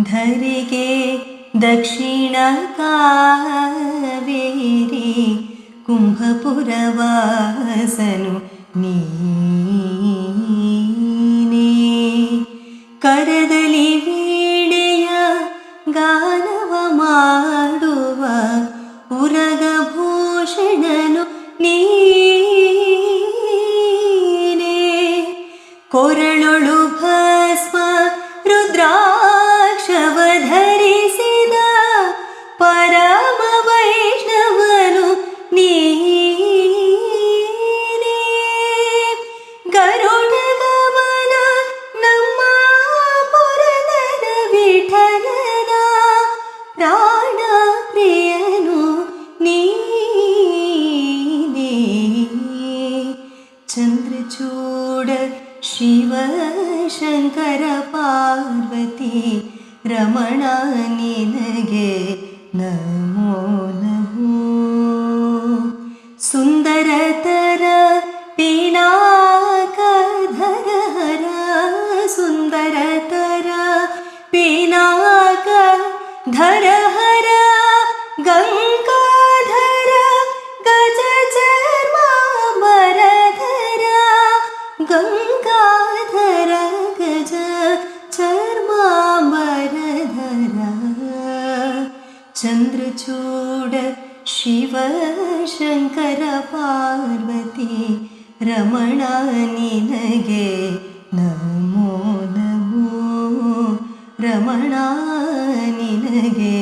ಧರಿಗೆ ದಕ್ಷಿಣ ಕಾವೇರಿ ಕುಂಭಪುರವಾಸನು ನೀನೇ. ಕರದಲ್ಲಿ ವೀಣೆಯ ಗಾನವ ಮಾಡುವ ಉರಗಭೂಷಣನು ನೀನೇ. ಕೊರಳೊಳು ಭಸ್ಮ ರುದ್ರಾಕ್ಷವ ಧರಿಸಿದ ಪರಮ ವೈಷ್ಣವನು ನೀನೇ. ಗರುಡ ಗಮನ ನಮ್ಮ ಪುರದನ ವಿಠಲನ ಪ್ರಾಣ ಪ್ರಿಯನು ನೀನೇ. ಚಂದ್ರಚೂಡ ಶಿವ ಶಂಕರ ಪಾರ್ವತಿ ರಮಣ ನಿನಗೆ ನಮೋ ನಮೋ. ಸುಂದರತರ ಪಿನಾಕಧರ ಹರ ಸುಂದರತರ ಪಿನಾಕಧರ ಹರ ಗಂಗಾಧರ ಗಜ ಚರ್ಮಾಂಬರಧರ ಗಂಗಾಧರ ಗಜ ಚರ್ಮಾಂಬರಧರ. ಚಂದ್ರಚೂಡ ಶಿವ ಶಂಕರ ಪಾರ್ವತಿ ರಮಣ ನಿನಗೆ ನಮೋ ನಮೋ. ರಮಣ ನಿನಗೆ